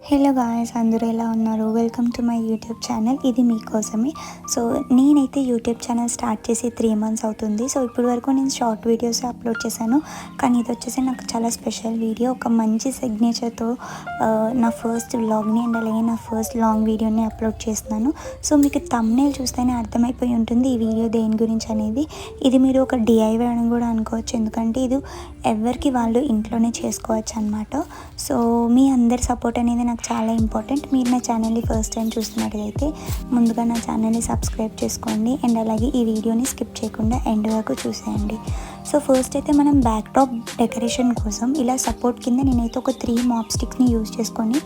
Hello guys, అందరూ ఎలా ఉన్నారు? Welcome to my YouTube channel. ఇది మీకోసమే. సో నేనైతే యూట్యూబ్ ఛానల్ స్టార్ట్ చేసి 3 months అవుతుంది. సో ఇప్పటి వరకు నేను షార్ట్ వీడియోస్ అప్లోడ్ చేశాను, కానీ ఇది వచ్చేసి నాకు చాలా స్పెషల్ వీడియో. ఒక మంచి సిగ్నేచర్తో నా ఫస్ట్ వ్లాగ్ని అండ్ అలాగే నా ఫస్ట్ లాంగ్ వీడియోని అప్లోడ్ చేస్తున్నాను. సో మీకు థంబ్నెయిల్ చూస్తేనే అర్థమైపోయి ఉంటుంది ఈ వీడియో దేని గురించి అనేది. ఇది మీరు ఒక డిఐవై అని కూడా అనుకోవచ్చు, ఎందుకంటే ఇది ఎవరికి వాళ్ళు ఇంట్లోనే చేసుకోవచ్చు అనమాట. సో మీ అందరి సపోర్ట్ అనేది నాకు చాలా ఇంపార్టెంట్. మీరు నా ఛానల్ని ఫస్ట్ టైం చూస్తున్నట్లయితే ముందుగా నా ఛానల్ని సబ్స్క్రైబ్ చేసుకోండి అండ్ అలాగే ఈ వీడియోని స్కిప్ చేయకుండా ఎండ్ వరకు చూసేయండి. సో ఫస్ట్ అయితే మనం బ్యాక్ డ్రాప్ డెకరేషన్ కోసం ఇలా సపోర్ట్ కింద నేనైతే ఒక 3 మాప్ స్టిక్స్ని యూజ్ చేసుకొని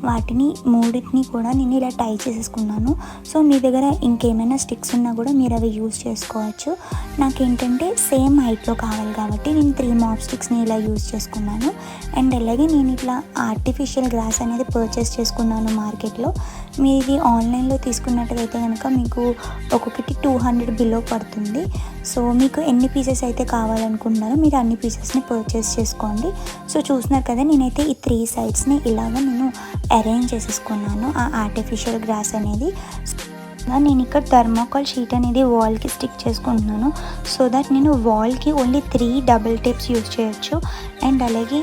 వాటిని మూడింటిని కూడా నేను ఇలా టై చేసేసుకున్నాను. సో మీ దగ్గర ఇంకేమైనా స్టిక్స్ ఉన్నా కూడా మీరు అవి యూజ్ చేసుకోవచ్చు. నాకేంటంటే సేమ్ హైట్లో కావాలి కాబట్టి నేను 3 మాప్ స్టిక్స్ని ఇలా యూజ్ చేసుకున్నాను. అండ్ అలాగే నేను ఇట్లా ఆర్టిఫిషియల్ గ్రాస్ అనేది పర్చేస్ చేసుకున్నాను మార్కెట్లో. మీది ఆన్లైన్లో తీసుకున్నట్టయితే కనుక మీకు ఒక్కొక్కటి 200 బిలో పడుతుంది. సో మీకు ఎన్ని పీసెస్ అయితే కావాలనుకుంటున్నారో మీరు అన్ని పీసెస్ని పర్చేస్ చేసుకోండి. సో చూస్తున్నారు కదా, నేనైతే ఈ 3 సైడ్స్ని ఇలాగ నేను అరేంజ్ చేసేసుకున్నాను ఆ ఆర్టిఫిషియల్ గ్రాస్ అనేది. నేను ఇక్కడ థర్మాకోల్ షీట్ అనేది వాల్కి స్టిక్ చేసుకుంటున్నాను. సో దట్ నేను వాల్కి ఓన్లీ 3 డబుల్ టేప్స్ యూజ్ చేయొచ్చు. అండ్ అలాగే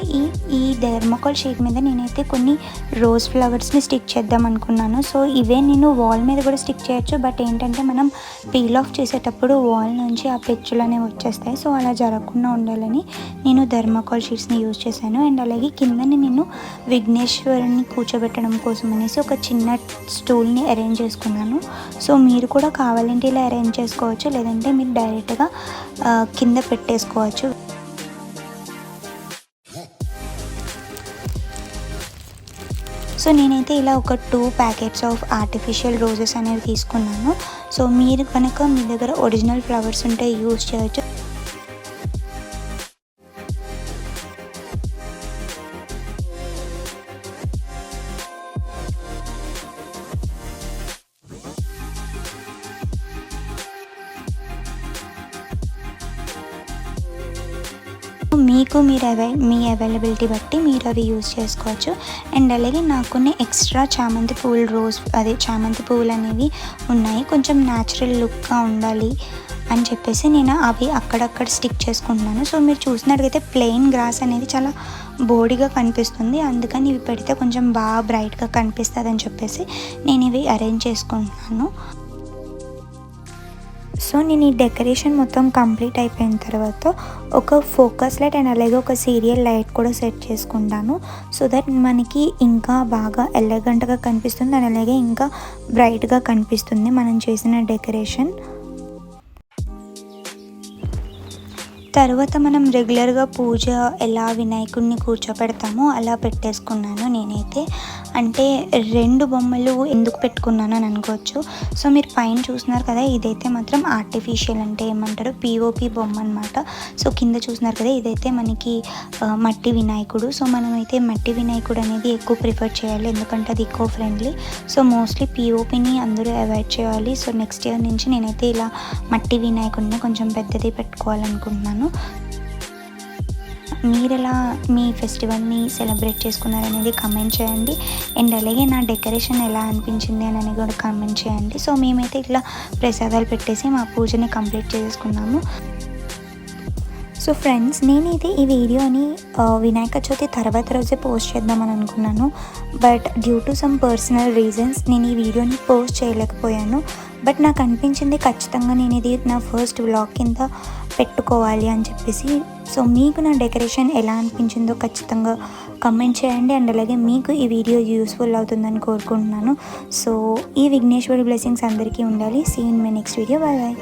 ఈ థర్మాకోల్ షీట్ మీద నేనైతే కొన్ని రోజ్ ఫ్లవర్స్ని స్టిక్ చేద్దాం అనుకున్నాను. సో ఇవే నేను వాల్ మీద కూడా స్టిక్ చేయొచ్చు, బట్ ఏంటంటే మనం పీల్ ఆఫ్ చేసేటప్పుడు వాల్ నుంచి ఆ పెచ్చులు అనేవి వచ్చేస్తాయి. సో అలా జరగకుండా ఉండాలని నేను థర్మాకోల్ షీట్స్ని యూజ్ చేశాను. అండ్ అలాగే కిందని నేను విఘ్నేశ్వరుని కూర్చోబెట్టడం కోసం అనేసి ఒక చిన్న స్టూల్ని అరేంజ్ చేసుకున్నాను. సో మీరు కూడా కావాలంటే ఇలా అరేంజ్ చేసుకోవచ్చు, లేదంటే మీరు డైరెక్ట్గా కింద పెట్టేసుకోవచ్చు. సో నేనైతే ఇలా ఒక 2 ప్యాకెట్స్ ఆఫ్ ఆర్టిఫిషియల్ రోజెస్ అనేవి తీసుకున్నాను. సో మీరు కనుక మీ దగ్గర ఒరిజినల్ ఫ్లవర్స్ ఉంటే యూజ్ చేయొచ్చు. మీకు మీ అవైలబిలిటీ బట్టి మీరు అవి యూజ్ చేసుకోవచ్చు. అండ్ అలాగే నాకున్న ఎక్స్ట్రా చామంతి పువ్వులు అనేవి ఉన్నాయి. కొంచెం న్యాచురల్ లుక్గా ఉండాలి అని చెప్పేసి నేను అవి అక్కడక్కడ స్టిక్ చేసుకుంటున్నాను. సో మీరు చూసినట్లయితే ప్లెయిన్ గ్రాస్ అనేది చాలా బోడిగా కనిపిస్తుంది, అందుకని ఇవి పెడితే కొంచెం బాగా బ్రైట్గా కనిపిస్తుంది అని చెప్పేసి నేను ఇవి అరేంజ్ చేసుకుంటున్నాను. సో నేను ఈ డెకరేషన్ మొత్తం కంప్లీట్ అయిపోయిన తర్వాత ఒక ఫోకస్ లైట్ అండ్ అలాగే ఒక సీరియల్ లైట్ కూడా సెట్ చేసుకుంటాను. సో దట్ మనకి ఇంకా బాగా ఎలగెంట్గా కనిపిస్తుంది అండ్ అలాగే ఇంకా బ్రైట్గా కనిపిస్తుంది మనం చేసిన డెకరేషన్. తర్వాత మనం రెగ్యులర్గా పూజ ఎలా వినాయకుడిని కూర్చోపెడతామో అలా పెట్టేసుకున్నాను నేనైతే. అంటే 2 బొమ్మలు ఎందుకు పెట్టుకున్నాను అని అనుకోవచ్చు. సో మీరు పైన చూస్తున్నారు కదా, ఇదైతే మాత్రం ఆర్టిఫిషియల్ అంటే ఏమంటారు పిఓపి బొమ్మ అనమాట. సో కింద చూస్తున్నారు కదా, ఇదైతే మనకి మట్టి వినాయకుడు. సో మనమైతే మట్టి వినాయకుడు అనేది ఎక్కువ ప్రిఫర్ చేయాలి, ఎందుకంటే అది ఈకో ఫ్రెండ్లీ. సో మోస్ట్లీ పిఓపిని అందరూ అవాయిడ్ చేయాలి. సో నెక్స్ట్ ఇయర్ నుంచి నేనైతే ఇలా మట్టి వినాయకుడిని కొంచెం పెద్దది పెట్టుకోవాలనుకుంటున్నాను. మీరు ఎలా మీ ఫెస్టివల్ని సెలబ్రేట్ చేసుకున్నారనేది కమెంట్ చేయండి. అండ్ అలాగే నా డెకరేషన్ ఎలా అనిపించింది అని కూడా కమెంట్ చేయండి. సో మేమైతే ఇట్లా ప్రసాదాలు పెట్టేసి మా పూజని కంప్లీట్ చేసుకున్నాము. సో ఫ్రెండ్స్, నేనైతే ఈ వీడియోని వినాయక చవితి తర్వాత రోజే పోస్ట్ చేద్దామని అనుకున్నాను, but due to some personal reasons నేను ఈ వీడియోని పోస్ట్ చేయలేకపోయాను. బట్ నాకు అనిపించింది ఖచ్చితంగా నేను ఇది నా ఫస్ట్ వ్లాగ్ కింద పెట్టుకోవాలి అని చెప్పేసి. సో మీకు నా డెకరేషన్ ఎలా అనిపించిందో ఖచ్చితంగా కమెంట్ చేయండి. అండ్ అలాగే మీకు ఈ వీడియో యూస్ఫుల్ అవుతుందని కోరుకుంటున్నాను. సో ఈ విఘ్నేశ్వరి బ్లెస్సింగ్స్ అందరికీ ఉండాలి. See in my next video. Bye bye.